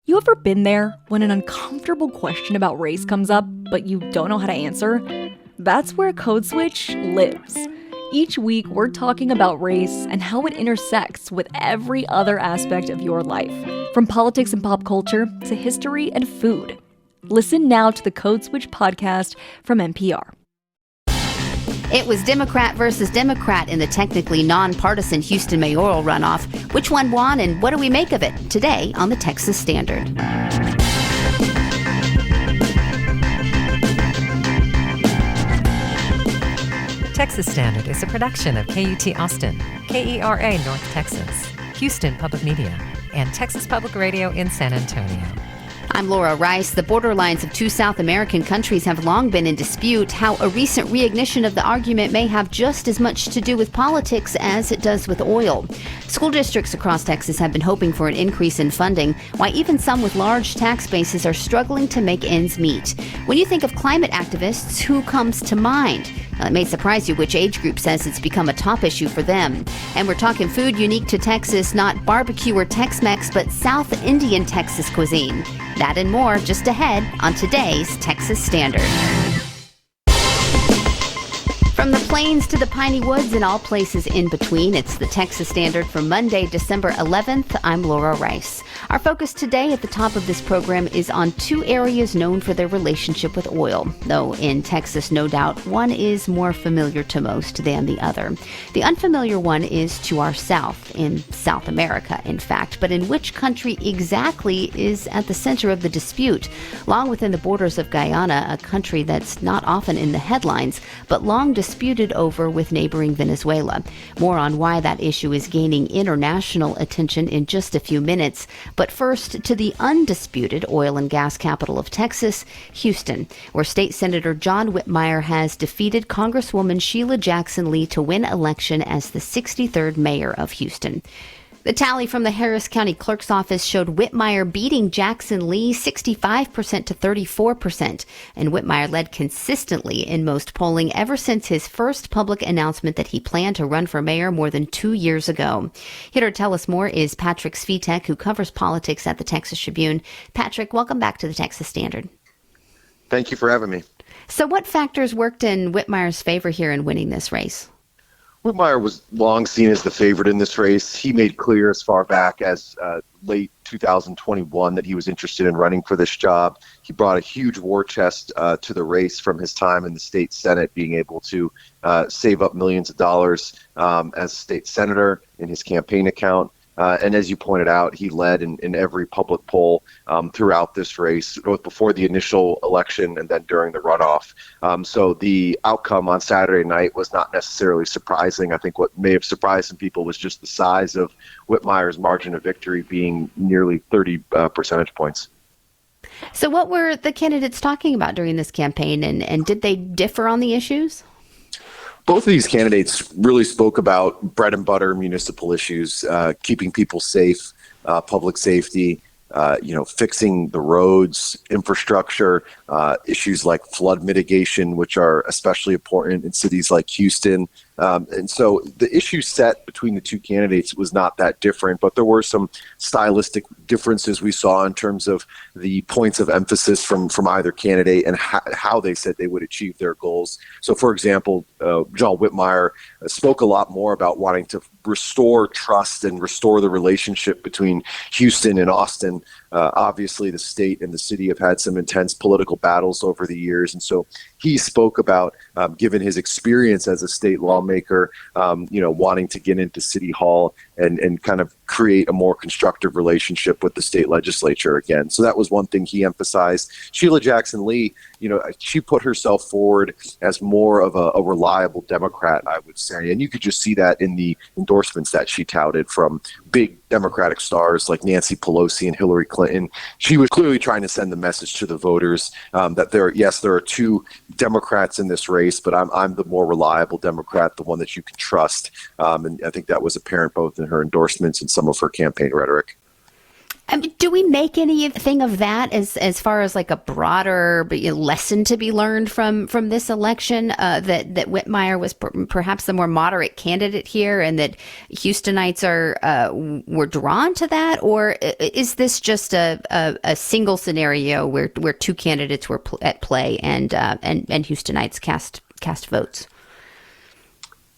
You ever been there when an uncomfortable question about race comes up, but you don't know how to answer? That's where Code Switch lives. Each week, we're talking about race and how it intersects with every other aspect of your life, from politics and pop culture to history and food. Listen now to the Code Switch podcast from NPR. It was Democrat versus Democrat in the technically nonpartisan Houston mayoral runoff. Which one won and what do we make of it? Today on the Texas Standard. Texas Standard is a production of KUT Austin, KERA North Texas, Houston Public Media, and Texas Public Radio in San Antonio. I'm Laura Rice. The borderlines of two South American countries have long been in dispute. How a recent reignition of the argument may have just as much to do with politics as it does with oil. School districts across Texas have been hoping for an increase in funding, while even some with large tax bases are struggling to make ends meet. When you think of climate activists, who comes to mind? It may surprise you which age group says it's become a top issue for them. And we're talking food unique to Texas, not barbecue or Tex-Mex, but South Indian Texas cuisine. That and more just ahead on today's Texas Standard. From the plains to the piney woods and all places in between, it's the Texas Standard for Monday, December 11th. I'm Laura Rice. Our focus today at the top of this program is on two areas known for their relationship with oil. Though in Texas, no doubt, one is more familiar to most than the other. The unfamiliar one is to our south, in South America, in fact. But in which country exactly is at the center of the dispute? Long within the borders of Guyana, a country that's not often in the headlines, but long disputed over with neighboring Venezuela. More on why that issue is gaining international attention in just a few minutes. But first, to the undisputed oil and gas capital of Texas, Houston, where State Senator John Whitmire has defeated Congresswoman Sheila Jackson Lee to win election as the 63rd mayor of Houston. The tally from the Harris County Clerk's Office showed Whitmire beating Jackson Lee 65% to 34%, and Whitmire led consistently in most polling ever since his first public announcement that he planned to run for mayor more than 2 years ago. Here to tell us more is Patrick Svitek, who covers politics at the Texas Tribune. Patrick, welcome back to the Texas Standard. Thank you for having me. So what factors worked in Whitmire's favor here in winning this race? Whitmire was long seen as the favorite in this race. He made clear as far back as late 2021 that he was interested in running for this job. He brought a huge war chest to the race from his time in the state Senate, being able to save up millions of dollars as a state senator in his campaign account. And as you pointed out, he led in every public poll throughout this race, both before the initial election and then during the runoff. So the outcome on Saturday night was not necessarily surprising. I think what may have surprised some people was just the size of Whitmire's margin of victory being nearly 30 percentage points. So what were the candidates talking about during this campaign, and did they differ on the issues? Both of these candidates really spoke about bread and butter municipal issues, keeping people safe, public safety, fixing the roads, infrastructure, issues like flood mitigation, which are especially important in cities like Houston. And so the issue set between the two candidates was not that different, but there were some stylistic differences we saw in terms of the points of emphasis from either candidate and how they said they would achieve their goals. So, for example, John Whitmire spoke a lot more about wanting to restore trust and restore the relationship between Houston and Austin. Obviously, the state and the city have had some intense political battles over the years, and so he spoke about, given his experience as a state lawmaker, wanting to get into City Hall and kind of create a more constructive relationship with the state legislature again. So that was one thing he emphasized. Sheila Jackson Lee, she put herself forward as more of a reliable Democrat, I would say. And you could just see that in the endorsements that she touted from big Democratic stars like Nancy Pelosi and Hillary Clinton. She was clearly trying to send the message to the voters that there are two Democrats in this race, but I'm the more reliable Democrat, the one that you can trust. And I think that was apparent both in her endorsements and some of her campaign rhetoric. Do we make anything of that as far as like a broader lesson to be learned from this election, that Whitmire was perhaps the more moderate candidate here, and that Houstonites were drawn to that, or is this just a single scenario where two candidates were at play and Houstonites cast votes?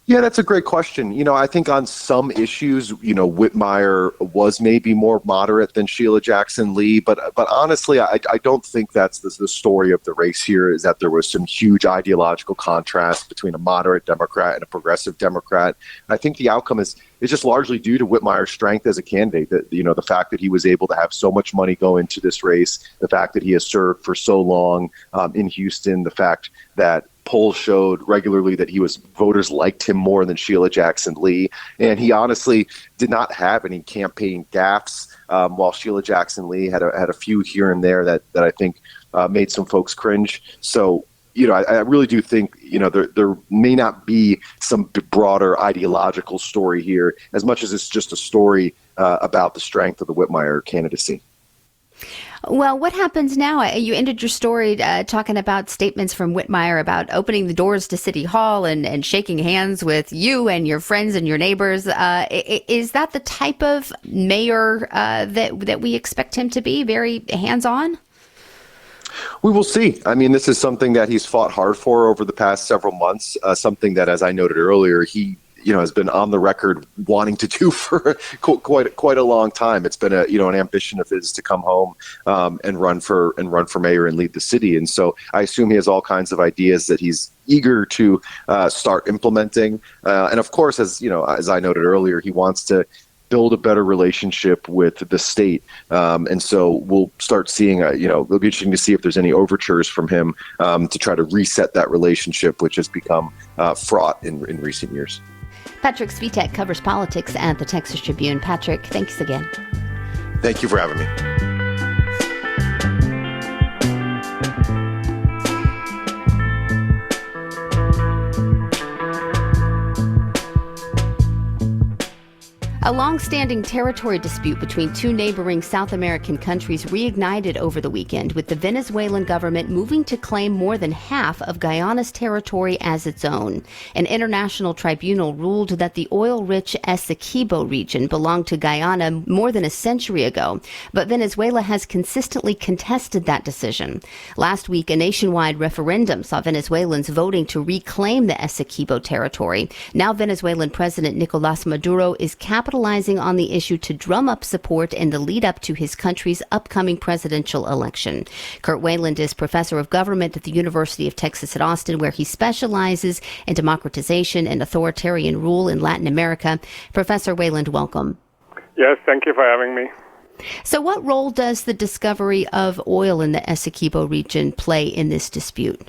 Yeah, that's a great question. I think on some issues, Whitmire was maybe more moderate than Sheila Jackson Lee, but honestly, I don't think that's the story of the race here, is that there was some huge ideological contrast between a moderate Democrat and a progressive Democrat. I think the outcome is just largely due to Whitmire's strength as a candidate. That the fact that he was able to have so much money go into this race, the fact that he has served for so long in Houston, the fact that polls showed regularly that voters liked him more than Sheila Jackson Lee, and he honestly did not have any campaign gaffes. While Sheila Jackson Lee had a few here and there that I think made some folks cringe. So I really do think there may not be some broader ideological story here as much as it's just a story about the strength of the Whitmire candidacy. Well, what happens now? You ended your story talking about statements from Whitmire about opening the doors to City Hall and shaking hands with you and your friends and your neighbors. Is that the type of mayor that we expect him to be, very hands-on? We will see. I mean, this is something that he's fought hard for over the past several months, something that, as I noted earlier, he has been on the record wanting to do for quite a long time. It's been an ambition of his to come home and run for mayor and lead the city. And so I assume he has all kinds of ideas that he's eager to start implementing. And of course, as I noted earlier, he wants to build a better relationship with the state. And so we'll start seeing, it'll be interesting to see if there's any overtures from him to try to reset that relationship, which has become fraught in recent years. Patrick Svitek covers politics at the Texas Tribune. Patrick, thanks again. Thank you for having me. A long-standing territory dispute between two neighboring South American countries reignited over the weekend, with the Venezuelan government moving to claim more than half of Guyana's territory as its own. An international tribunal ruled that the oil-rich Essequibo region belonged to Guyana more than a century ago, but Venezuela has consistently contested that decision. Last week, a nationwide referendum saw Venezuelans voting to reclaim the Essequibo territory. Now Venezuelan President Nicolas Maduro is capitalizing on the issue to drum up support in the lead up to his country's upcoming presidential election. Kurt Wayland is professor of government at the University of Texas at Austin, where he specializes in democratization and authoritarian rule in Latin America. Professor Wayland, welcome. Yes, thank you for having me. So what role does the discovery of oil in the Essequibo region play in this dispute?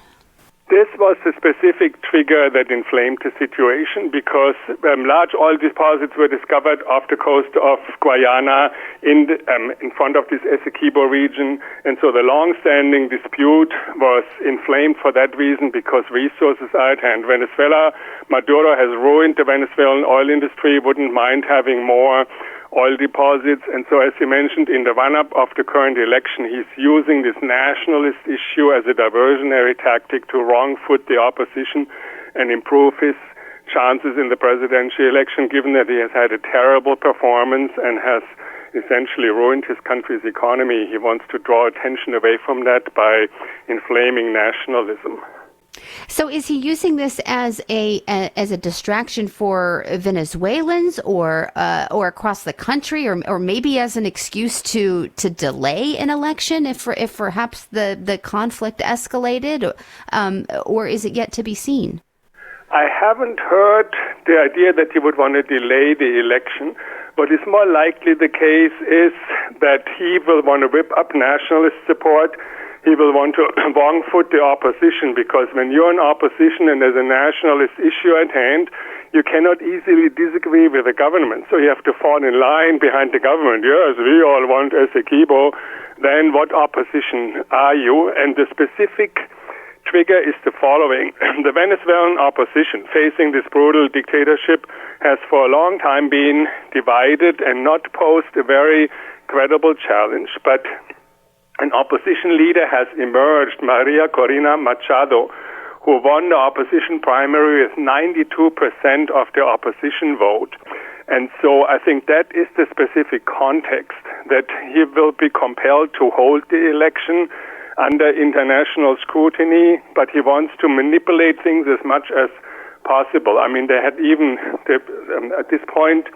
This was a specific trigger that inflamed the situation because large oil deposits were discovered off the coast of Guyana in front of this Essequibo region. And so the long-standing dispute was inflamed for that reason because resources are at hand. Maduro has ruined the Venezuelan oil industry, wouldn't mind having more oil deposits. And so, as you mentioned, in the run-up of the current election, he's using this nationalist issue as a diversionary tactic to wrong-foot the opposition and improve his chances in the presidential election, given that he has had a terrible performance and has essentially ruined his country's economy. He wants to draw attention away from that by inflaming nationalism. So is he using this as a distraction for Venezuelans or across the country, or maybe as an excuse to delay an election if perhaps the conflict escalated, or is it yet to be seen? I haven't heard the idea that he would want to delay the election. What is more likely the case is that he will want to whip up nationalist support. He will want to wrong-foot the opposition, because when you're in opposition and there's a nationalist issue at hand, you cannot easily disagree with the government. So you have to fall in line behind the government. Yes, we all want Essequibo. Then what opposition are you? And the specific trigger is the following. The Venezuelan opposition facing this brutal dictatorship has for a long time been divided and not posed a very credible challenge, but an opposition leader has emerged, Maria Corina Machado, who won the opposition primary with 92% of the opposition vote. And so I think that is the specific context, that he will be compelled to hold the election under international scrutiny, but he wants to manipulate things as much as possible. I mean, they had even, at this point,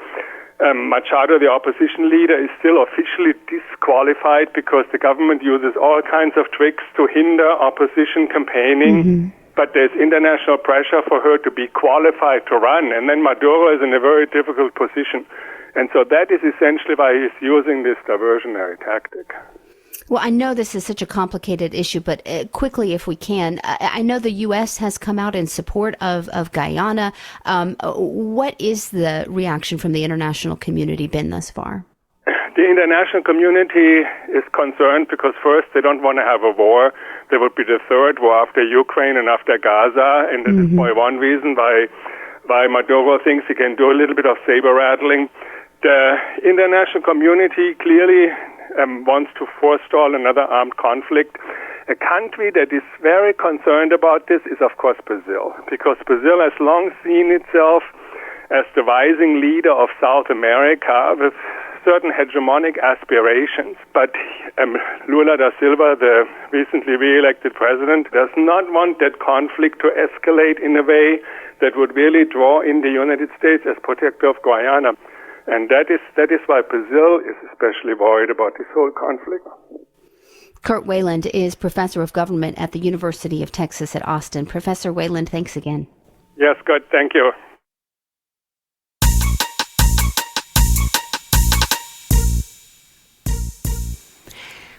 Machado, the opposition leader, is still officially disqualified because the government uses all kinds of tricks to hinder opposition campaigning. But there's international pressure for her to be qualified to run. And then Maduro is in a very difficult position. And so that is essentially why he's using this diversionary tactic. Well, I know this is such a complicated issue, but quickly, if we can, I know the U.S. has come out in support of Guyana. What is the reaction from the international community been thus far? The international community is concerned because first, they don't want to have a war. There would be the third war after Ukraine and after Gaza. And that is probably one reason why Maduro thinks he can do a little bit of saber rattling. The international community clearly wants to forestall another armed conflict. A country that is very concerned about this is, of course, Brazil, because Brazil has long seen itself as the rising leader of South America with certain hegemonic aspirations. But Lula da Silva, the recently re-elected president, does not want that conflict to escalate in a way that would really draw in the United States as protector of Guyana. And that is why Brazil is especially worried about this whole conflict. Kurt Wayland is professor of government at the University of Texas at Austin. Professor Wayland, thanks again. Yes, good. Thank you.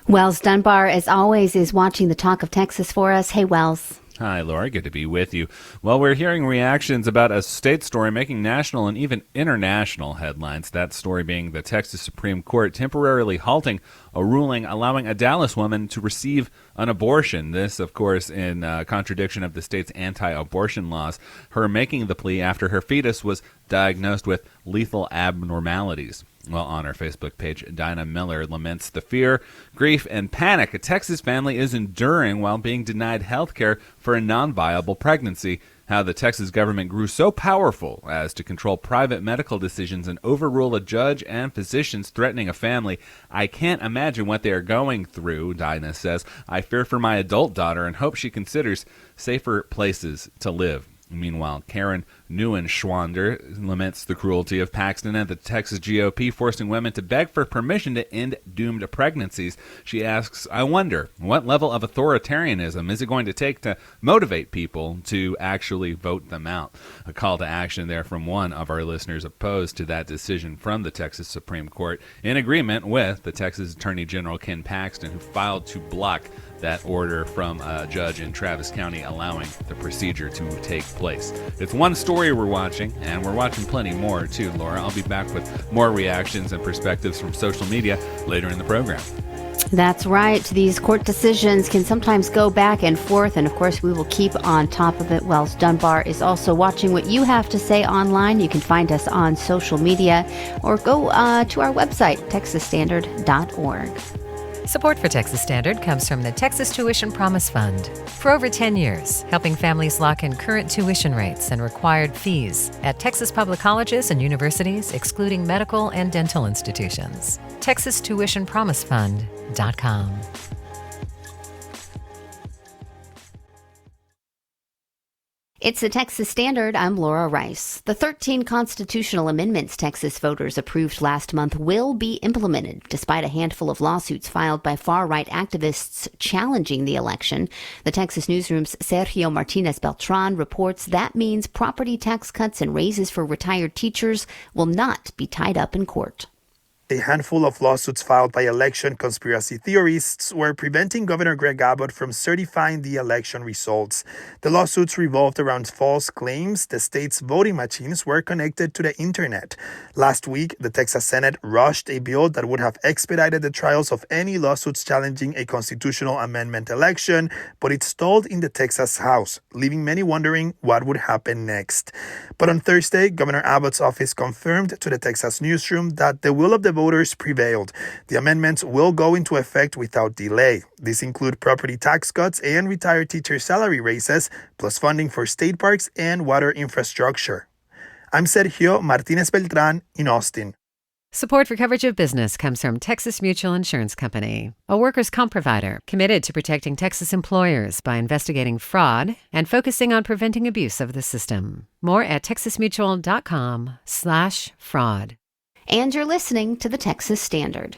Wells Dunbar, as always, is watching the Talk of Texas for us. Hey, Wells. Hi, Laura. Good to be with you. Well, we're hearing reactions about a state story making national and even international headlines. That story being the Texas Supreme Court temporarily halting a ruling allowing a Dallas woman to receive an abortion. This, of course, in contradiction of the state's anti-abortion laws. Her making the plea after her fetus was diagnosed with lethal abnormalities. Well, on her Facebook page, Dinah Miller laments the fear, grief, and panic a Texas family is enduring while being denied health care for a non-viable pregnancy. How the Texas government grew so powerful as to control private medical decisions and overrule a judge and physicians threatening a family. I can't imagine what they are going through, Dinah says. I fear for my adult daughter and hope she considers safer places to live. Meanwhile, Karen Neuenschwander laments the cruelty of Paxton and the Texas GOP forcing women to beg for permission to end doomed pregnancies. She asks, I wonder, what level of authoritarianism is it going to take to motivate people to actually vote them out? A call to action there from one of our listeners opposed to that decision from the Texas Supreme Court, in agreement with the Texas Attorney General Ken Paxton, who filed to block that order from a judge in Travis County allowing the procedure to take place. It's one story we're watching, and we're watching plenty more too, Laura. I'll be back with more reactions and perspectives from social media later in the program. That's right. These court decisions can sometimes go back and forth, and of course we will keep on top of it. Wells Dunbar is also watching what you have to say online. You can find us on social media or go to our website, texasstandard.org. Support for Texas Standard comes from the Texas Tuition Promise Fund. For over 10 years, helping families lock in current tuition rates and required fees at Texas public colleges and universities, excluding medical and dental institutions. TexasTuitionPromiseFund.com. It's the Texas Standard. I'm Laura Rice. The 13 constitutional amendments Texas voters approved last month will be implemented, despite a handful of lawsuits filed by far-right activists challenging the election. The Texas Newsroom's Sergio Martinez Beltran reports that means property tax cuts and raises for retired teachers will not be tied up in court. A handful of lawsuits filed by election conspiracy theorists were preventing Governor Greg Abbott from certifying the election results. The lawsuits revolved around false claims the state's voting machines were connected to the internet. Last week, the Texas Senate rushed a bill that would have expedited the trials of any lawsuits challenging a constitutional amendment election, but it stalled in the Texas House, leaving many wondering what would happen next. But on Thursday, Governor Abbott's office confirmed to the Texas Newsroom that the will of the voters prevailed. The amendments will go into effect without delay. These include property tax cuts and retired teacher salary raises, plus funding for state parks and water infrastructure. I'm Sergio Martinez Beltran in Austin. Support for Coverage of Business comes from Texas Mutual Insurance Company, a workers' comp provider committed to protecting Texas employers by investigating fraud and focusing on preventing abuse of the system. More at texasmutual.com/fraud. And you're listening to the Texas Standard.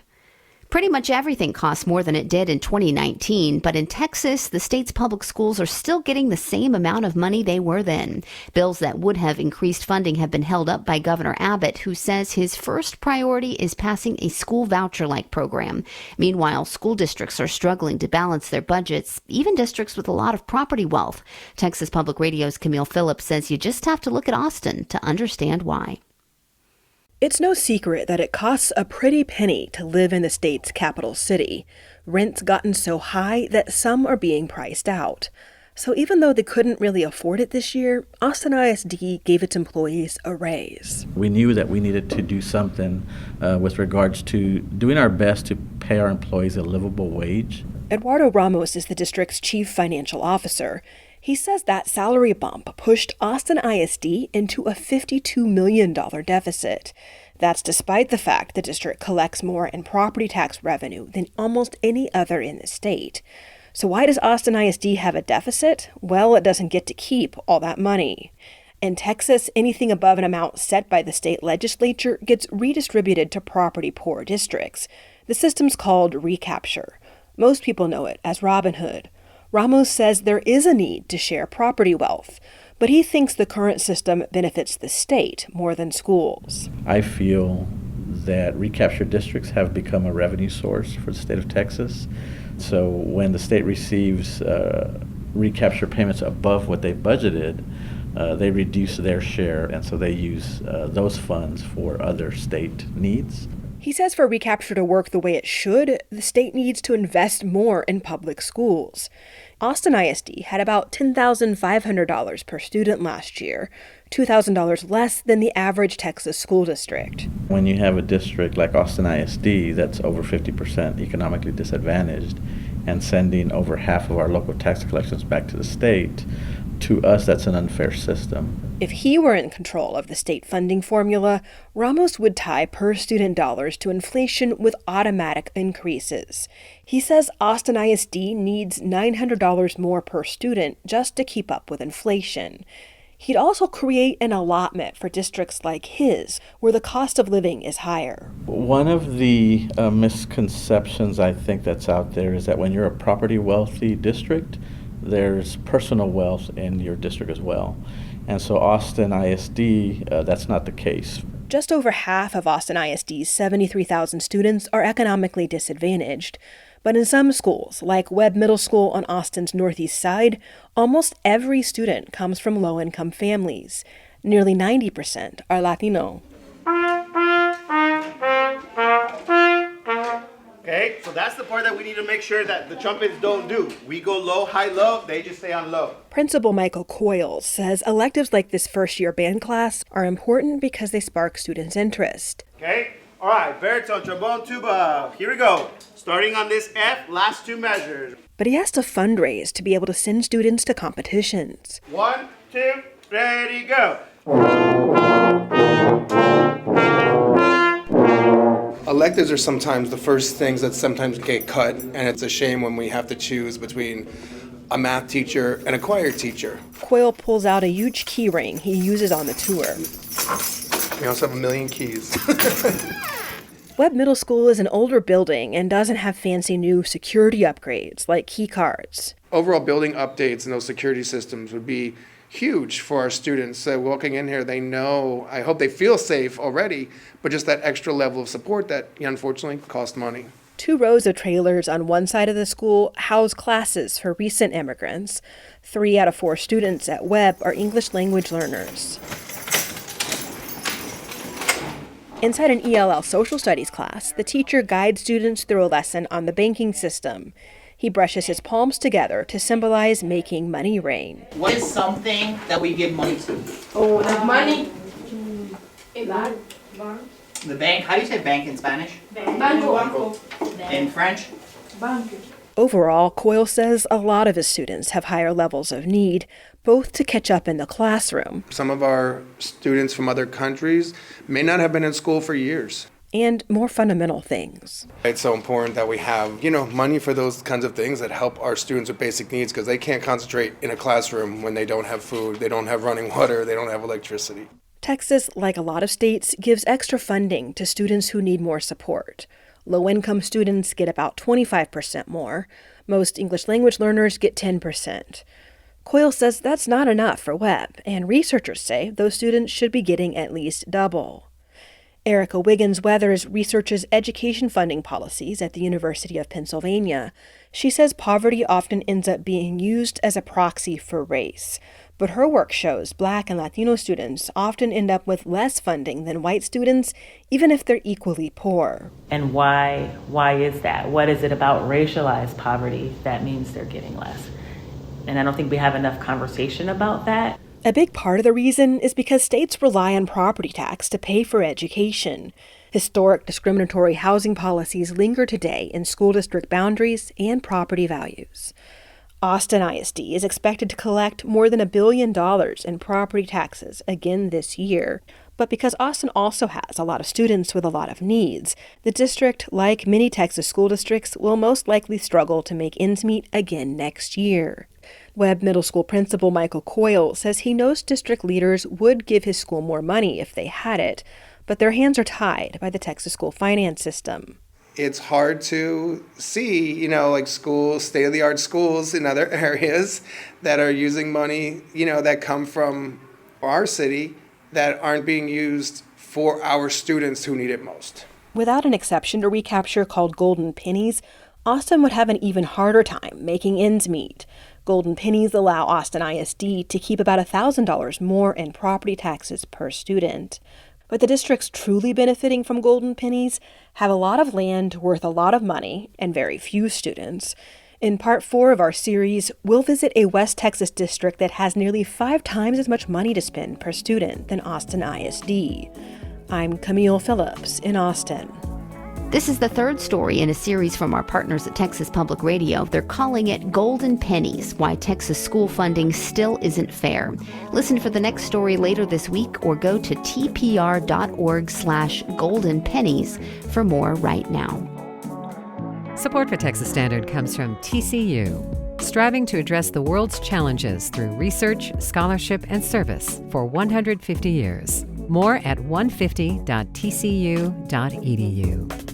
Pretty much everything costs more than it did in 2019, but in Texas, the state's public schools are still getting the same amount of money they were then. Bills that would have increased funding have been held up by Governor Abbott, who says his first priority is passing a school voucher-like program. Meanwhile, school districts are struggling to balance their budgets, even districts with a lot of property wealth. Texas Public Radio's Camille Phillips says you just have to look at Austin to understand why. It's no secret that it costs a pretty penny to live in the state's capital city. Rent's gotten so high that some are being priced out. So even though they couldn't really afford it this year, Austin ISD gave its employees a raise. We knew that we needed to do something with regards to doing our best to pay our employees a livable wage. Eduardo Ramos is the district's chief financial officer. He says that salary bump pushed Austin ISD into a $52 million deficit. That's despite the fact the district collects more in property tax revenue than almost any other in the state. So why does Austin ISD have a deficit? Well, it doesn't get to keep all that money. In Texas, anything above an amount set by the state legislature gets redistributed to property-poor districts. The system's called recapture. Most people know it as Robin Hood. Ramos says there is a need to share property wealth, but he thinks the current system benefits the state more than schools. I feel that recapture districts have become a revenue source for the state of Texas. So when the state receives recapture payments above what they budgeted, they reduce their share, and so they use those funds for other state needs. He says for recapture to work the way it should, the state needs to invest more in public schools. Austin ISD had about $10,500 per student last year, $2,000 less than the average Texas school district. When you have a district like Austin ISD that's over 50% economically disadvantaged and sending over half of our local tax collections back to the state, to us, that's an unfair system. If he were in control of the state funding formula, Ramos would tie per-student dollars to inflation with automatic increases. He says Austin ISD needs $900 more per student just to keep up with inflation. He'd also create an allotment for districts like his, where the cost of living is higher. One of the misconceptions I think that's out there is that when you're a property wealthy district, there's personal wealth in your district as well. And so Austin ISD, that's not the case. Just over half of Austin ISD's 73,000 students are economically disadvantaged. But in some schools, like Webb Middle School on Austin's northeast side, almost every student comes from low-income families. Nearly 90% are Latino. Okay, so that's the part that we need to make sure that the trumpets don't do. We go low, high, low, they just stay on low. Principal Michael Coyle says electives like this first-year band class are important because they spark students' interest. Okay, all right, baritone, trombone, tuba, here we go. Starting on this F, last two measures. But he has to fundraise to be able to send students to competitions. 1, 2, ready, go. Electives are sometimes the first things that sometimes get cut, and it's a shame when we have to choose between a math teacher and a choir teacher. Coyle pulls out a huge key ring he uses on the tour. We also have a million keys. Webb Middle School is an older building and doesn't have fancy new security upgrades like key cards. Overall building updates and those security systems would be huge for our students. So walking in here, they know, I hope they feel safe already, but just that extra level of support that unfortunately costs money. 2 rows of trailers on one side of the school house classes for recent immigrants. 3 out of 4 students at Webb are English language learners. Inside an ELL social studies class, the teacher guides students through a lesson on the banking system. He brushes his palms together to symbolize making money rain. What is something that we give money to? Oh, like money. The bank, how do you say bank in Spanish? Banco. In French? Overall, Coyle says a lot of his students have higher levels of need, both to catch up in the classroom. Some of our students from other countries may not have been in school for years. And more fundamental things. It's so important that we have, money for those kinds of things that help our students with basic needs, because they can't concentrate in a classroom when they don't have food, they don't have running water, they don't have electricity. Texas, like a lot of states, gives extra funding to students who need more support. Low-income students get about 25% more. Most English language learners get 10%. Coyle says that's not enough for Webb, and researchers say those students should be getting at least double. Erica Wiggins-Weathers researches education funding policies at the University of Pennsylvania. She says poverty often ends up being used as a proxy for race. But her work shows Black and Latino students often end up with less funding than white students, even if they're equally poor. And why is that? What is it about racialized poverty that means they're getting less? And I don't think we have enough conversation about that. A big part of the reason is because states rely on property tax to pay for education. Historic discriminatory housing policies linger today in school district boundaries and property values. Austin ISD is expected to collect more than $1 billion in property taxes again this year. But because Austin also has a lot of students with a lot of needs, the district, like many Texas school districts, will most likely struggle to make ends meet again next year. Webb Middle School principal Michael Coyle says he knows district leaders would give his school more money if they had it, but their hands are tied by the Texas school finance system. It's hard to see, like schools, state-of-the-art schools in other areas that are using money, that come from our city that aren't being used for our students who need it most. Without an exception to recapture called golden pennies, Austin would have an even harder time making ends meet. Golden pennies allow Austin ISD to keep about $1,000 more in property taxes per student. But the districts truly benefiting from golden pennies have a lot of land worth a lot of money and very few students. In part 4 of our series, we'll visit a West Texas district that has nearly 5 times as much money to spend per student than Austin ISD. I'm Camille Phillips in Austin. This is the third story in a series from our partners at Texas Public Radio. They're calling it Golden Pennies, Why Texas School Funding Still Isn't Fair. Listen for the next story later this week or go to tpr.org/goldenpennies for more right now. Support for Texas Standard comes from TCU, striving to address the world's challenges through research, scholarship, and service for 150 years. More at 150.tcu.edu.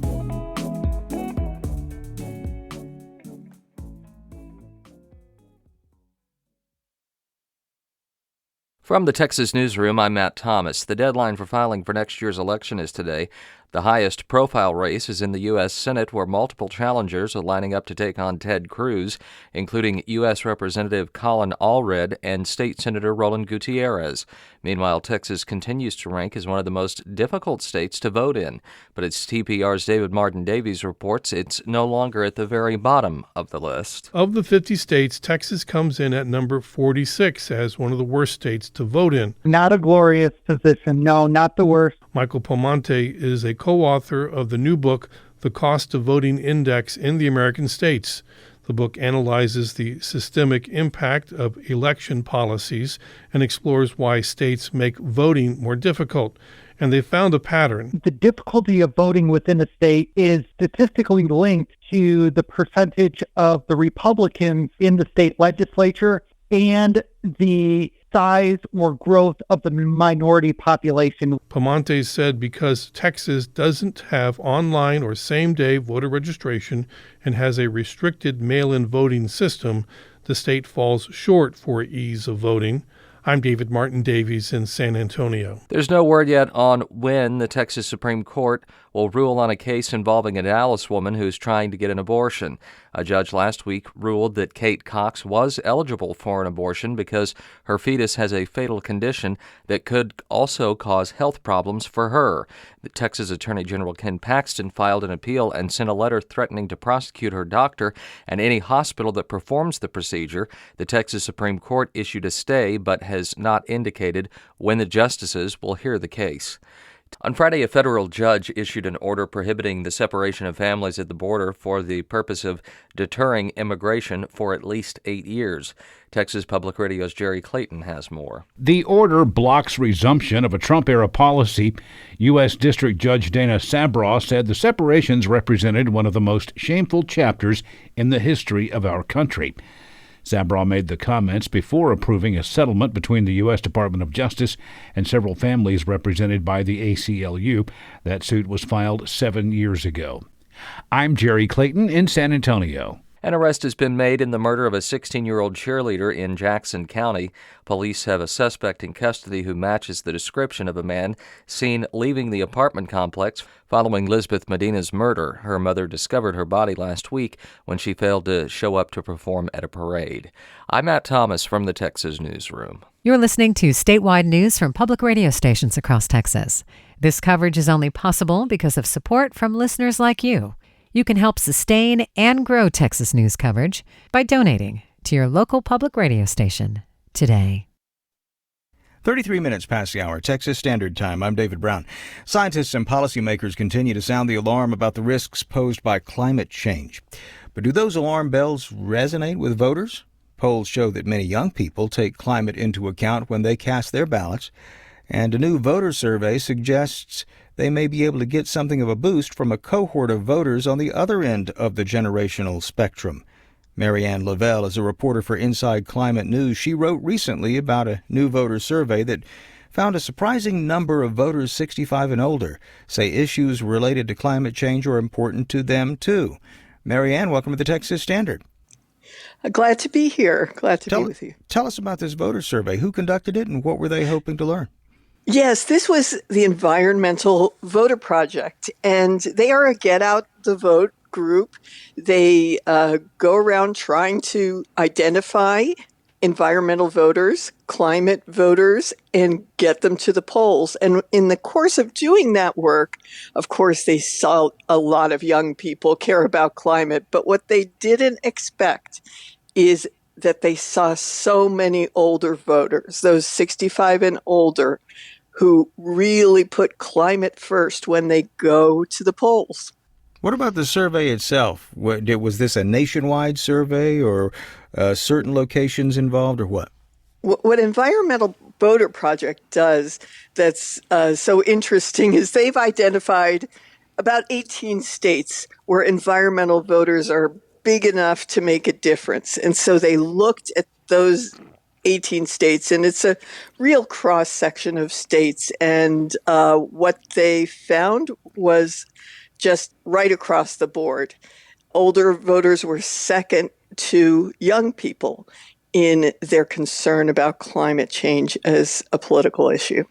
From the Texas Newsroom, I'm Matt Thomas. The deadline for filing for next year's election is today. The highest profile race is in the U.S. Senate, where multiple challengers are lining up to take on Ted Cruz, including U.S. Representative Colin Allred and State Senator Roland Gutierrez. Meanwhile, Texas continues to rank as one of the most difficult states to vote in. But as TPR's David Martin Davies reports, it's no longer at the very bottom of the list. Of the 50 states, Texas comes in at number 46 as one of the worst states to vote in. Not a glorious position. No, not the worst. Michael Palmonte is a co-author of the new book, The Cost of Voting Index in the American States. The book analyzes the systemic impact of election policies and explores why states make voting more difficult. And they found a pattern. The difficulty of voting within a state is statistically linked to the percentage of the Republicans in the state legislature and the size or growth of the minority population. Palmonte said because Texas doesn't have online or same-day voter registration and has a restricted mail-in voting system, the state falls short for ease of voting. I'm David Martin Davies in San Antonio. There's no word yet on when the Texas Supreme Court will rule on a case involving a Dallas woman who's trying to get an abortion. A judge last week ruled that Kate Cox was eligible for an abortion because her fetus has a fatal condition that could also cause health problems for her. The Texas Attorney General Ken Paxton filed an appeal and sent a letter threatening to prosecute her doctor and any hospital that performs the procedure. The Texas Supreme Court issued a stay but has not indicated when the justices will hear the case. On Friday, a federal judge issued an order prohibiting the separation of families at the border for the purpose of deterring immigration for at least 8 years. Texas Public Radio's Jerry Clayton has more. The order blocks resumption of a Trump-era policy. U.S. District Judge Dana Sabraw said the separations represented one of the most shameful chapters in the history of our country. Sabraw made the comments before approving a settlement between the U.S. Department of Justice and several families represented by the ACLU. That suit was filed 7 years ago. I'm Jerry Clayton in San Antonio. An arrest has been made in the murder of a 16-year-old cheerleader in Jackson County. Police have a suspect in custody who matches the description of a man seen leaving the apartment complex following Lisbeth Medina's murder. Her mother discovered her body last week when she failed to show up to perform at a parade. I'm Matt Thomas from the Texas Newsroom. You're listening to statewide news from public radio stations across Texas. This coverage is only possible because of support from listeners like you. You can help sustain and grow Texas news coverage by donating to your local public radio station today. 33 minutes past the hour, Texas Standard Time. I'm David Brown. Scientists and policymakers continue to sound the alarm about the risks posed by climate change. But do those alarm bells resonate with voters? Polls show that many young people take climate into account when they cast their ballots. And a new voter survey suggests they may be able to get something of a boost from a cohort of voters on the other end of the generational spectrum. Marianne Lavelle is a reporter for Inside Climate News. She wrote recently about a new voter survey that found a surprising number of voters 65 and older say issues related to climate change are important to them, too. Marianne, welcome to the Texas Standard. Glad to be here. Glad to be with you. Tell us about this voter survey. Who conducted it and what were they hoping to learn? Yes, this was the Environmental Voter Project, and they are a Get Out the Vote group. They go around trying to identify environmental voters, climate voters, and get them to the polls. And in the course of doing that work, of course, they saw a lot of young people care about climate, but what they didn't expect is that they saw so many older voters, those 65 and older, who really put climate first when they go to the polls. What about the survey itself? Was this a nationwide survey or certain locations involved or what? What Environmental Voter Project does that's so interesting is they've identified about 18 states where environmental voters are big enough to make a difference. And so they looked at those 18 states, and it's a real cross-section of states. And what they found was just right across the board. Older voters were second to young people in their concern about climate change as a political issue.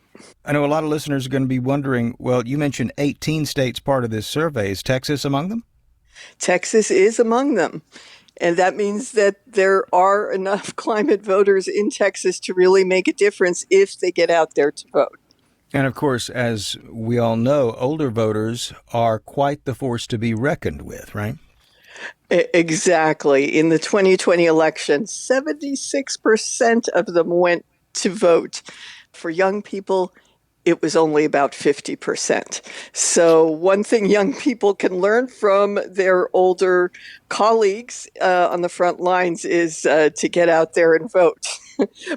I know a lot of listeners are going to be wondering, well, you mentioned 18 states part of this survey. Is Texas among them? Texas is among them. And that means that there are enough climate voters in Texas to really make a difference if they get out there to vote. And of course, as we all know, older voters are quite the force to be reckoned with, right? Exactly. In the 2020 election, 76% of them went to vote. For young people, it was only about 50%. So one thing young people can learn from their older colleagues on the front lines is to get out there and vote.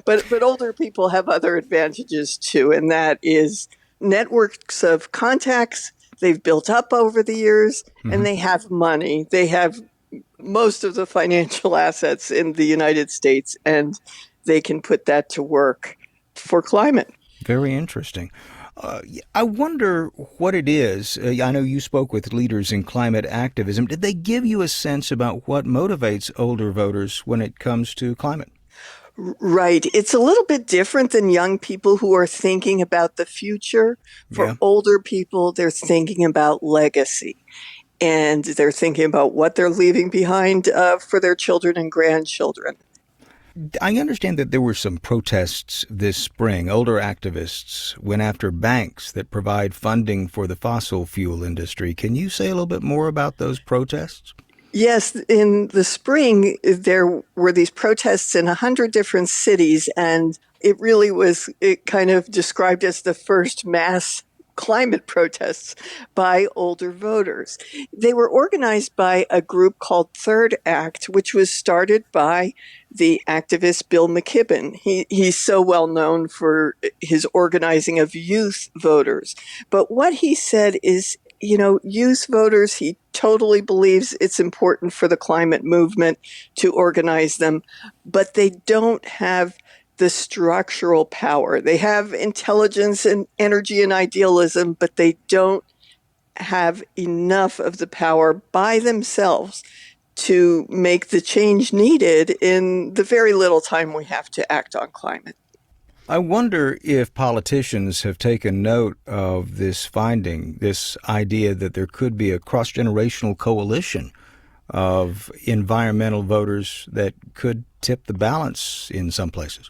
But older people have other advantages too, and that is networks of contacts they've built up over the years, and they have money. They have most of the financial assets in the United States, and they can put that to work for climate. Very interesting. I wonder what it is. I know you spoke with leaders in climate activism. Did they give you a sense about what motivates older voters when it comes to climate? Right. It's a little bit different than young people who are thinking about the future. For older people, they're thinking about legacy. And they're thinking about what they're leaving behind for their children and grandchildren. I understand that there were some protests this spring. Older activists went after banks that provide funding for the fossil fuel industry. Can you say a little bit more about those protests? Yes, in the spring, there were these protests in 100 different cities, and it really was kind of described as the first mass climate protests by older voters. They were organized by a group called Third Act, which was started by the activist Bill McKibben. He's so well known for his organizing of youth voters. But what he said is, youth voters, he totally believes it's important for the climate movement to organize them, but they don't have the structural power. They have intelligence and energy and idealism, but they don't have enough of the power by themselves to make the change needed in the very little time we have to act on climate. I wonder if politicians have taken note of this finding, this idea that there could be a cross-generational coalition of environmental voters that could tip the balance in some places.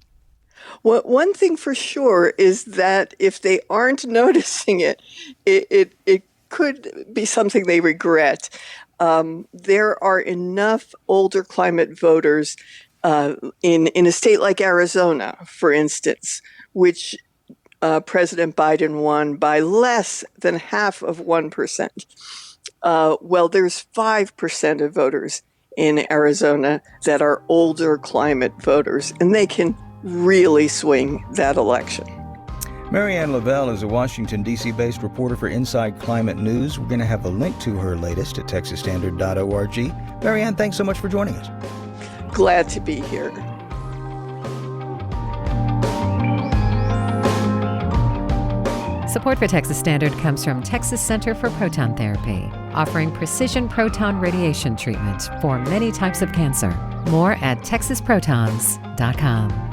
Well, one thing for sure is that if they aren't noticing it could be something they regret. There are enough older climate voters in a state like Arizona, for instance, which President Biden won by less than half of 1%. Well, there's 5% of voters in Arizona that are older climate voters, and they can really swing that election. Marianne Lavelle is a Washington, D.C.-based reporter for Inside Climate News. We're going to have a link to her latest at texasstandard.org. Marianne, thanks so much for joining us. Glad to be here. Support for Texas Standard comes from Texas Center for Proton Therapy, offering precision proton radiation treatment for many types of cancer. More at texasprotons.com.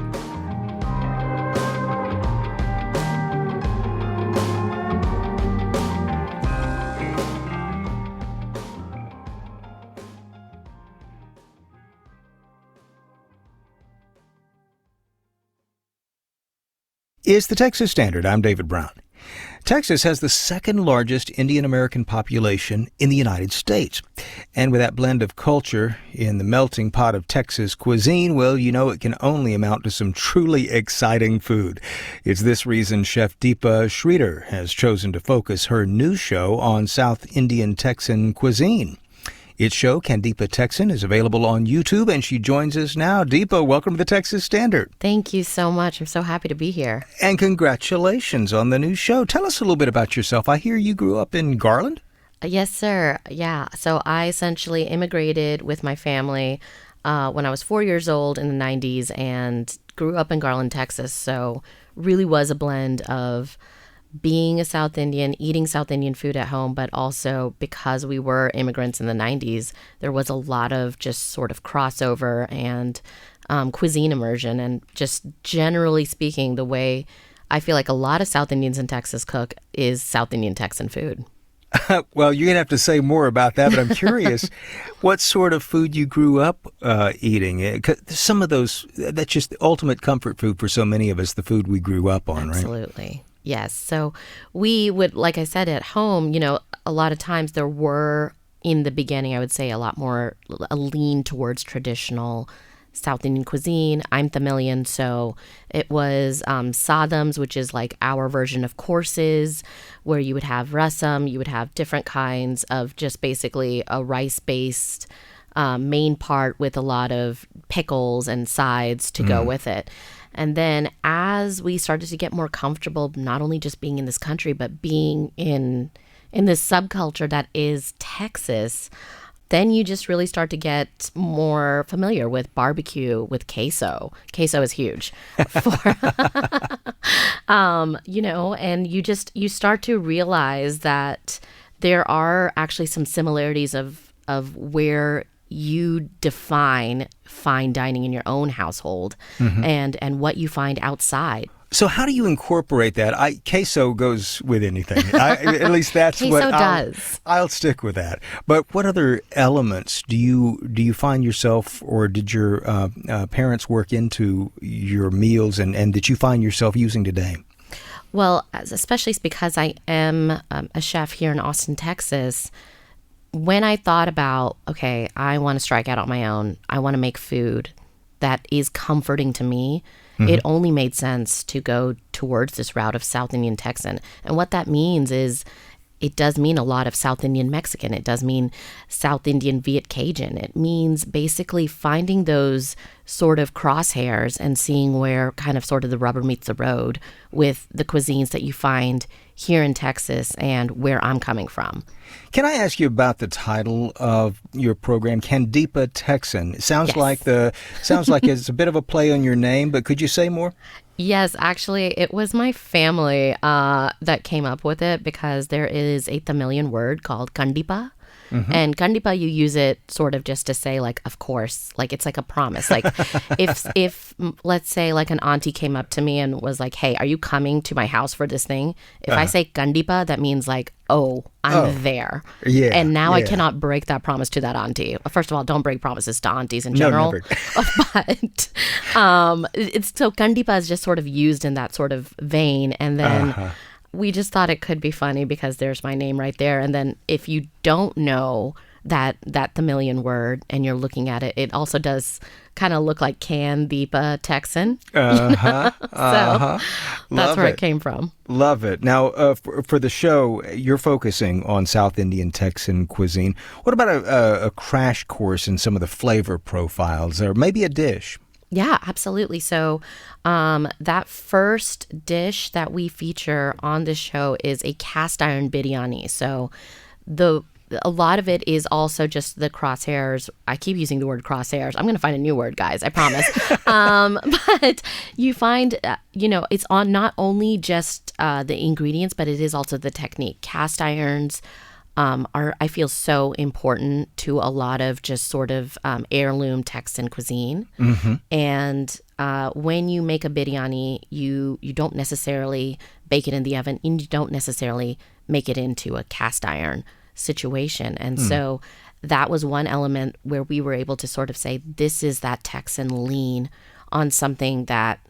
It's the Texas Standard. I'm David Brown. Texas has the second largest Indian American population in the United States. And with that blend of culture in the melting pot of Texas cuisine, well, it can only amount to some truly exciting food. It's this reason Chef Deepa Sridhar has chosen to focus her new show on South Indian Texan cuisine. Its show, Can Deepa Texan, is available on YouTube, and she joins us now. Deepa, welcome to the Texas Standard. Thank you so much. I'm so happy to be here. And congratulations on the new show. Tell us a little bit about yourself. I hear you grew up in Garland? Yes, sir. Yeah. So I essentially immigrated with my family when I was 4 years old in the 90s and grew up in Garland, Texas. So really was a blend of being a South Indian, eating South Indian food at home, but also because we were immigrants in the 90s, there was a lot of just sort of crossover and cuisine immersion. And just generally speaking, the way I feel like a lot of South Indians in Texas cook is South Indian Texan food. Well, you're going to have to say more about that, but I'm curious what sort of food you grew up eating. Some of those, that's just the ultimate comfort food for so many of us, the food we grew up on, right? Absolutely. Yes. So we would, like I said, at home, a lot of times there were, in the beginning, I would say a lean towards traditional South Indian cuisine. I'm Tamilian, so it was sadams, which is like our version of courses, where you would have rasam, you would have different kinds of just basically a rice-based main part with a lot of pickles and sides to go with it. And then as we started to get more comfortable, not only just being in this country, but being in this subculture that is Texas, then you just really start to get more familiar with barbecue, with queso. Queso is huge, and you start to realize that there are actually some similarities of where you define fine dining in your own household and what you find outside. So how do you incorporate that? Queso goes with anything. At least that's queso what does. I'll stick with that. But what other elements do you find yourself, or did your parents work into your meals, and that you find yourself using today? Well, especially because I am a chef here in Austin, Texas. When I thought about, okay, I want to strike out on my own, I want to make food that is comforting to me, it only made sense to go towards this route of South Indian Texan. And what that means is it does mean a lot of South Indian Mexican. It does mean South Indian Viet Cajun. It means basically finding those sort of crosshairs and seeing where kind of sort of the rubber meets the road with the cuisines that you find here in Texas and where I'm coming from. Can I ask you about the title of your program, Candipa Texan? It sounds like it's a bit of a play on your name, but could you say more? Yes, actually, it was my family that came up with it because there is a Tamilian word called kandipa. And kandipa, you use it sort of just to say, like, of course, like it's like a promise. Like if let's say like an auntie came up to me and was like, hey, are you coming to my house for this thing? If I say kandipa, that means like, oh, I'm there. Yeah. And now I cannot break that promise to that auntie. First of all, don't break promises to aunties in general. No, But it's so kandipa is just sort of used in that sort of vein. And then we just thought it could be funny because there's my name right there. And then if you don't know that Tamilian word and you're looking at it, it also does kind of look like Candipa Texan. So that's where it came from. Love it. Now, for the show, you're focusing on South Indian Texan cuisine. What about a crash course in some of the flavor profiles or maybe a dish? Yeah, absolutely. So that first dish that we feature on this show is a cast iron biryani. So a lot of it is also just the crosshairs. I keep using the word crosshairs. I'm going to find a new word, guys. I promise. But you find, it's on not only just the ingredients, but it is also the technique. Cast irons are, I feel, so important to a lot of just sort of heirloom Texan cuisine. And when you make a biryani, you don't necessarily bake it in the oven, and you don't necessarily make it into a cast iron situation. And so that was one element where we were able to sort of say, this is that Texan lean on something that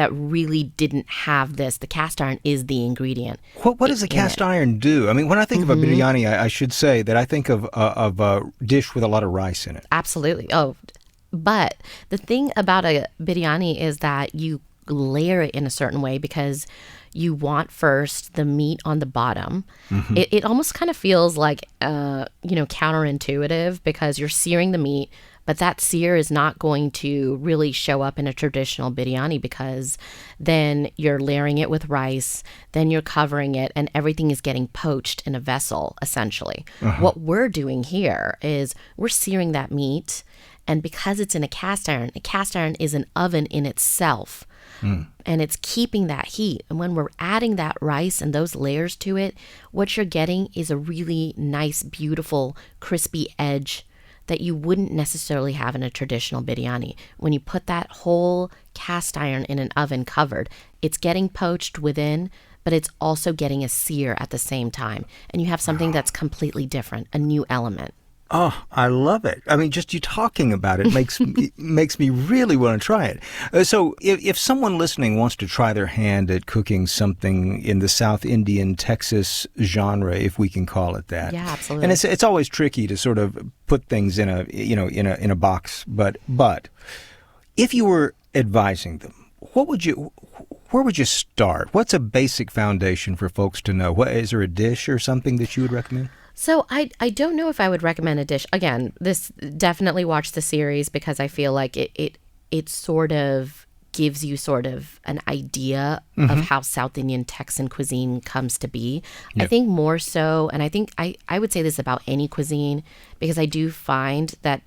really didn't have this. The cast iron is the ingredient. What does a cast iron do? I mean, when I think of a biryani, I should say that I think of a dish with a lot of rice in it. Absolutely. Oh, but the thing about a biryani is that you layer it in a certain way because you want first the meat on the bottom. It almost kind of feels like, counterintuitive because you're searing the meat, but that sear is not going to really show up in a traditional biryani because then you're layering it with rice, then you're covering it, and everything is getting poached in a vessel, essentially. What we're doing here is we're searing that meat, and because it's in a cast iron is an oven in itself. And it's keeping that heat. And when we're adding that rice and those layers to it, what you're getting is a really nice, beautiful, crispy edge that you wouldn't necessarily have in a traditional biryani. When you put that whole cast iron in an oven covered, it's getting poached within, but it's also getting a sear at the same time. And you have something that's completely different, a new element. Oh, I love it. I mean, just you talking about it makes me really want to try it. So if someone listening wants to try their hand at cooking something in the South Indian Texas genre, if we can call it that. Yeah, absolutely. And it's always tricky to sort of put things in a box, but if you were advising them, where would you start? What's a basic foundation for folks to know? Is there a dish or something that you would recommend? So I don't know if I would recommend a dish. Again, this definitely watch the series because I feel like it sort of gives you sort of an idea of how South Indian Texan cuisine comes to be. I think more so, and I think I would say this about any cuisine because I do find that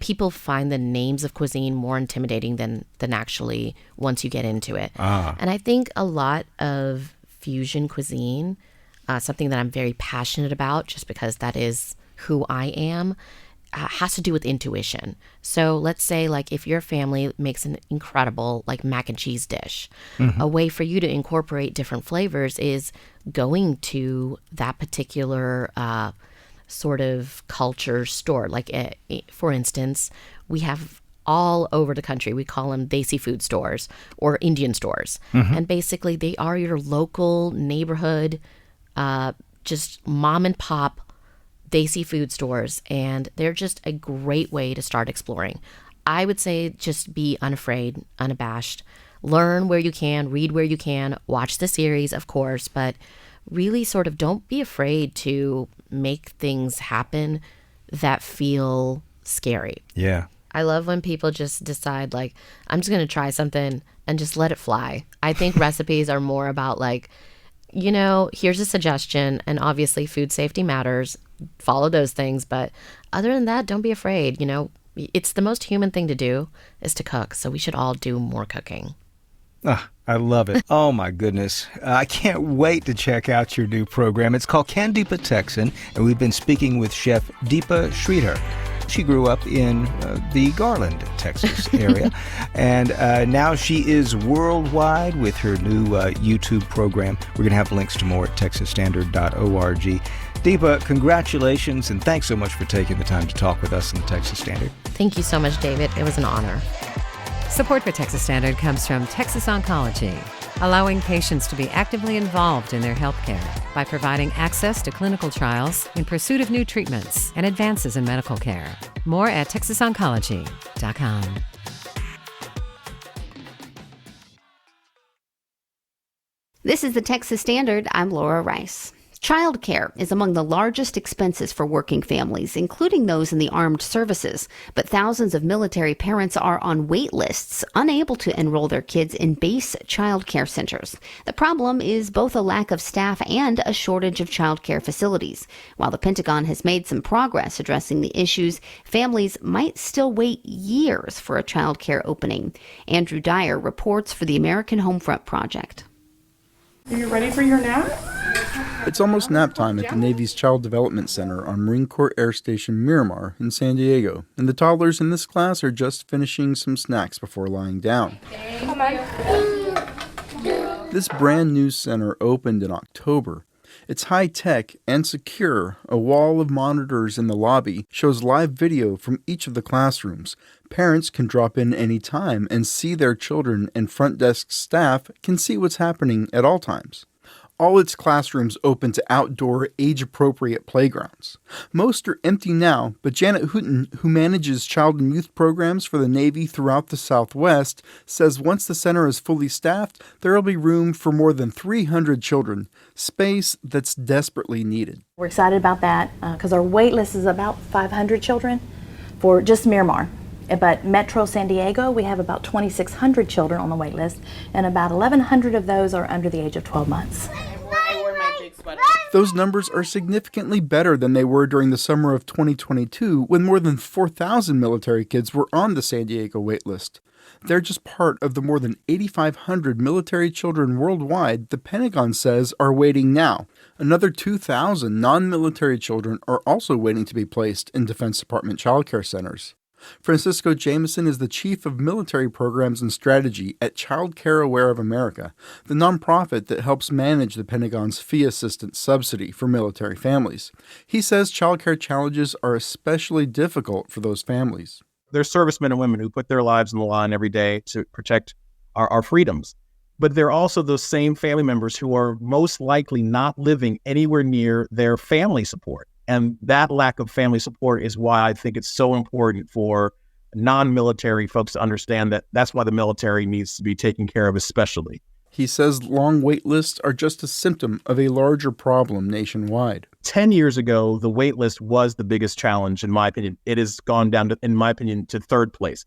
people find the names of cuisine more intimidating than actually once you get into it. And I think a lot of fusion cuisine, something that I'm very passionate about just because that is who I am, has to do with intuition. So let's say like if your family makes an incredible like mac and cheese dish, a way for you to incorporate different flavors is going to that particular sort of culture store. Like for instance, we have all over the country, we call them desi food stores or Indian stores. And basically they are your local neighborhood just mom and pop desi food stores, and they're just a great way to start exploring. I would say just be unafraid, unabashed. Learn where you can, read where you can, watch the series, of course, but really sort of don't be afraid to make things happen that feel scary. Yeah. I love when people just decide, like, I'm just going to try something and just let it fly. I think recipes are more about, like, you know, here's a suggestion, and obviously food safety matters. Follow those things. But other than that, don't be afraid. You know, it's the most human thing to do is to cook. So we should all do more cooking. Ah, I love it. Oh, my goodness. I can't wait to check out your new program. It's called Can Deepa Texan, and we've been speaking with Chef Deepa Sridhar. She grew up in the Garland, Texas area, and now she is worldwide with her new YouTube program. We're going to have links to more at texasstandard.org. Deepa, congratulations, and thanks so much for taking the time to talk with us on the Texas Standard. Thank you so much, David. It was an honor. Support for Texas Standard comes from Texas Oncology, allowing patients to be actively involved in their health care by providing access to clinical trials in pursuit of new treatments and advances in medical care. More at texasoncology.com. This is the Texas Standard. I'm Laura Rice. Childcare is among the largest expenses for working families, including those in the armed services. But thousands of military parents are on wait lists, unable to enroll their kids in base childcare centers. The problem is both a lack of staff and a shortage of childcare facilities. While the Pentagon has made some progress addressing the issues, families might still wait years for a childcare opening. Andrew Dyer reports for the American Homefront Project. Are you ready for your nap? It's almost nap time at the Navy's Child Development Center on Marine Corps Air Station Miramar in San Diego, and the toddlers in this class are just finishing some snacks before lying down. Come on. This brand new center opened in October. It's high-tech and secure. A wall of monitors in the lobby shows live video from each of the classrooms. Parents can drop in any time and see their children, and front desk staff can see what's happening at all times. All its classrooms open to outdoor, age-appropriate playgrounds. Most are empty now, but Janet Hooten, who manages child and youth programs for the Navy throughout the Southwest, says once the center is fully staffed, there will be room for more than 300 children, space that's desperately needed. We're excited about that because our wait list is about 500 children for just Miramar. But Metro San Diego, we have about 2,600 children on the wait list, and about 1,100 of those are under the age of 12 months. Those numbers are significantly better than they were during the summer of 2022, when more than 4,000 military kids were on the San Diego wait list. They're just part of the more than 8,500 military children worldwide the Pentagon says are waiting now. Another 2,000 non-military children are also waiting to be placed in Defense Department childcare centers. Francisco Jameson is the Chief of Military Programs and Strategy at Child Care Aware of America, the nonprofit that helps manage the Pentagon's fee assistance subsidy for military families. He says child care challenges are especially difficult for those families. They're servicemen and women who put their lives on the line every day to protect our freedoms. But they're also those same family members who are most likely not living anywhere near their family support. And that lack of family support is why I think it's so important for non-military folks to understand that that's why the military needs to be taken care of especially. He says long wait lists are just a symptom of a larger problem nationwide. 10 years ago, the wait list was the biggest challenge, in my opinion. It has gone down, in my opinion, to third place.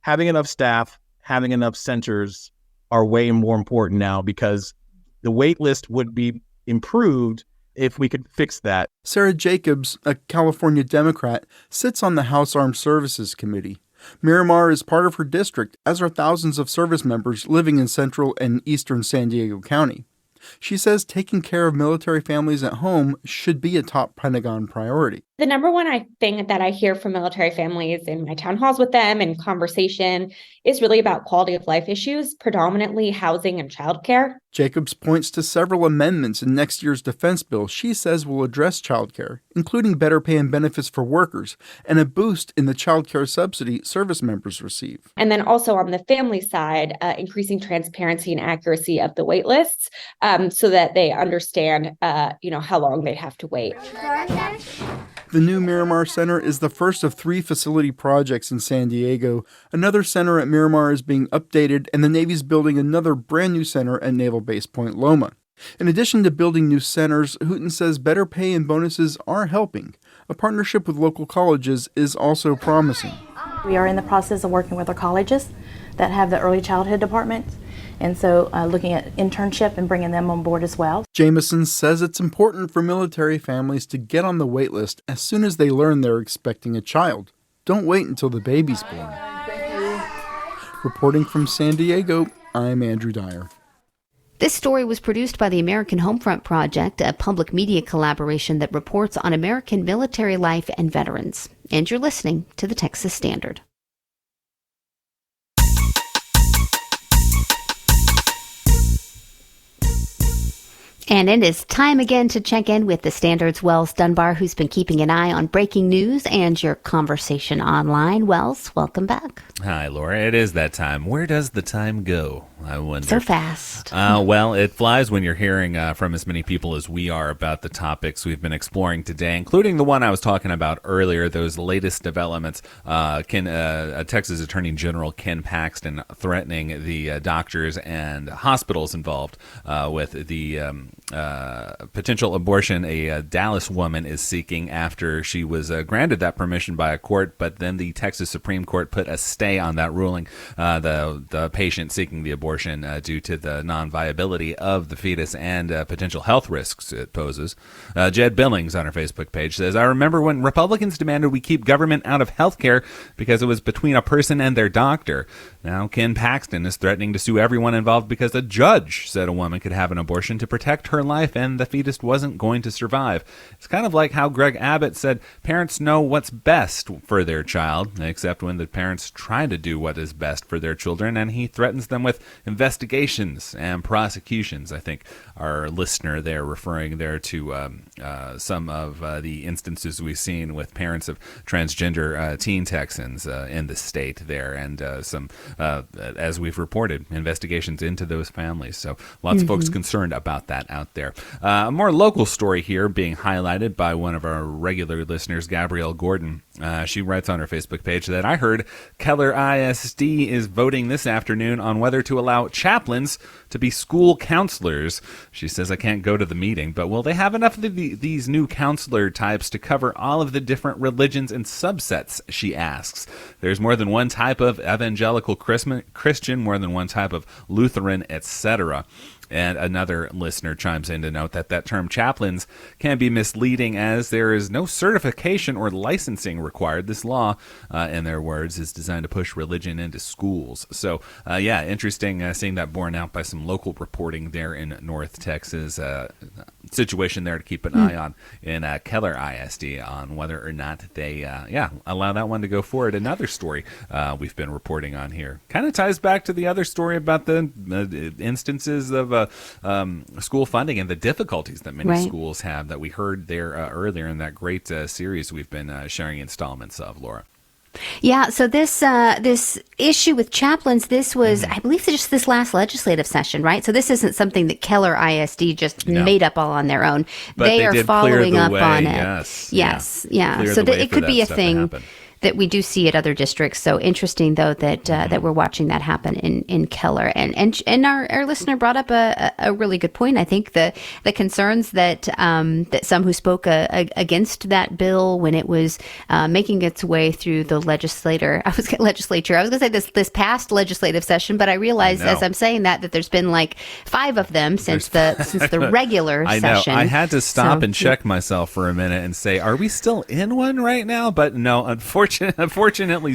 Having enough staff, having enough centers are way more important now because the wait list would be improved if we could fix that. Sarah Jacobs, a California Democrat, sits on the House Armed Services Committee. Miramar is part of her district, as are thousands of service members living in central and eastern San Diego County. She says taking care of military families at home should be a top Pentagon priority. The number one thing that I hear from military families in my town halls with them and conversation is really about quality of life issues, predominantly housing and childcare. Jacobs points to several amendments in next year's defense bill she says will address childcare, including better pay and benefits for workers and a boost in the childcare subsidy service members receive. And then also on the family side, increasing transparency and accuracy of the wait lists so that they understand, how long they have to wait. The new Miramar Center is the first of 3 facility projects in San Diego. Another center at Miramar is being updated, and the Navy's building another brand new center at Naval Base Point Loma. In addition to building new centers, Hooten says better pay and bonuses are helping. A partnership with local colleges is also promising. We are in the process of working with our colleges that have the early childhood departments, and so looking at internship and bringing them on board as well. Jameson says it's important for military families to get on the wait list as soon as they learn they're expecting a child. Don't wait until the baby's born. Reporting from San Diego, I'm Andrew Dyer. This story was produced by the American Homefront Project, a public media collaboration that reports on American military life and veterans. And you're listening to the Texas Standard. And it is time again to check in with the Standard's Wells Dunbar, who's been keeping an eye on breaking news and your conversation online. Wells, welcome back. Hi, Laura. It is that time. Where does the time go, I wonder? So fast. Well, it flies when you're hearing from as many people as we are about the topics we've been exploring today, including the one I was talking about earlier, those latest developments. Texas Attorney General Ken Paxton threatening the doctors and hospitals involved with the potential abortion a Dallas woman is seeking after she was granted that permission by a court, but then the Texas Supreme Court put a stay on that ruling, the patient seeking the abortion due to the non-viability of the fetus and potential health risks it poses. Jed Billings on our Facebook page says, I remember when Republicans demanded we keep government out of health care because it was between a person and their doctor. Now Ken Paxton is threatening to sue everyone involved because a judge said a woman could have an abortion to protect her life and the fetus wasn't going to survive. It's kind of like how Greg Abbott said parents know what's best for their child, except when the parents try to do what is best for their children, and he threatens them with investigations and prosecutions. I think our listener there referring there to some of the instances we've seen with parents of transgender teen Texans in the state there, and some, as we've reported, investigations into those families. So lots of folks concerned about that out there. A more local story here being highlighted by one of our regular listeners, Gabrielle Gordon. She writes on her Facebook page that I heard Keller ISD is voting this afternoon on whether to allow chaplains to be school counselors. She says, I can't go to the meeting, but will they have enough of these new counselor types to cover all of the different religions and subsets, she asks. There's more than one type of evangelical Christian, more than one type of Lutheran, etc. And another listener chimes in to note that that term chaplains can be misleading as there is no certification or licensing required. This law, in their words, is designed to push religion into schools. So, interesting seeing that borne out by some local reporting there in North Texas. Situation there to keep an eye on in Keller ISD on whether or not they, allow that one to go forward. Another story we've been reporting on here kind of ties back to the other story about the instances of school funding and the difficulties that many schools have that we heard there earlier in that great series we've been sharing installments of, Laura. Yeah, so this issue with chaplains, this was, I believe, just this last legislative session, right? So this isn't something that Keller ISD just made up all on their own. But they are following up on it. Yes. So it could be a thing that we do see at other districts. So interesting, though, that that we're watching that happen in Keller. And our listener brought up a really good point. I think the concerns that that some who spoke against that bill when it was making its way through the legislature. I was going to say this past legislative session, but I realized as I'm saying that there's been like 5 of them since the regular session. I had to stop and check myself for a minute and say, are we still in one right now? But no, unfortunately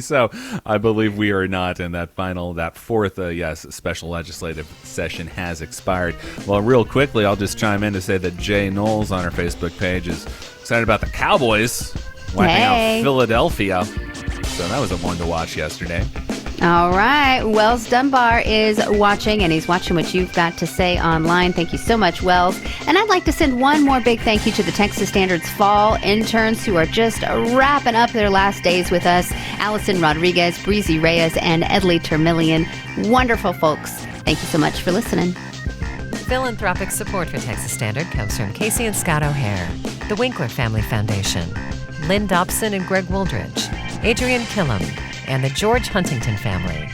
so. I believe we are not, and that 4th, special legislative session has expired. Well, real quickly, I'll just chime in to say that Jay Knowles on our Facebook page is excited about the Cowboys wiping out Philadelphia. So that was a one to watch yesterday. All right. Wells Dunbar is watching, and he's watching what you've got to say online. Thank you so much, Wells. And I'd like to send one more big thank you to the Texas Standard's fall interns who are just wrapping up their last days with us. Allison Rodriguez, Breezy Reyes, and Edley Termillion. Wonderful folks. Thank you so much for listening. Philanthropic support for Texas Standard comes from Casey and Scott O'Hare, the Winkler Family Foundation, Lynn Dobson and Greg Wooldridge, Adrian Killam, and the George Huntington family.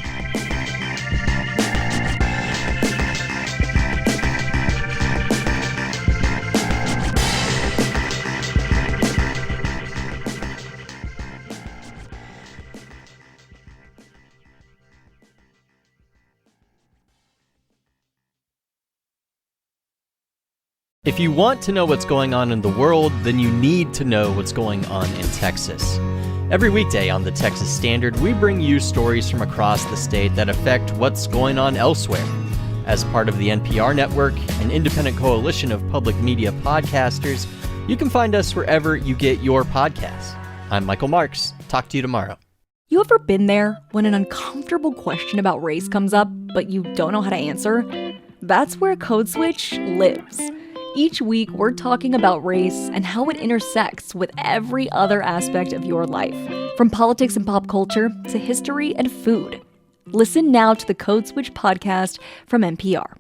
If you want to know what's going on in the world, then you need to know what's going on in Texas. Every weekday on the Texas Standard, we bring you stories from across the state that affect what's going on elsewhere. As part of the NPR network, an independent coalition of public media podcasters, you can find us wherever you get your podcasts. I'm Michael Marks. Talk to you tomorrow. You ever been there when an uncomfortable question about race comes up, but you don't know how to answer? That's where Code Switch lives. Each week, we're talking about race and how it intersects with every other aspect of your life, from politics and pop culture to history and food. Listen now to the Code Switch podcast from NPR.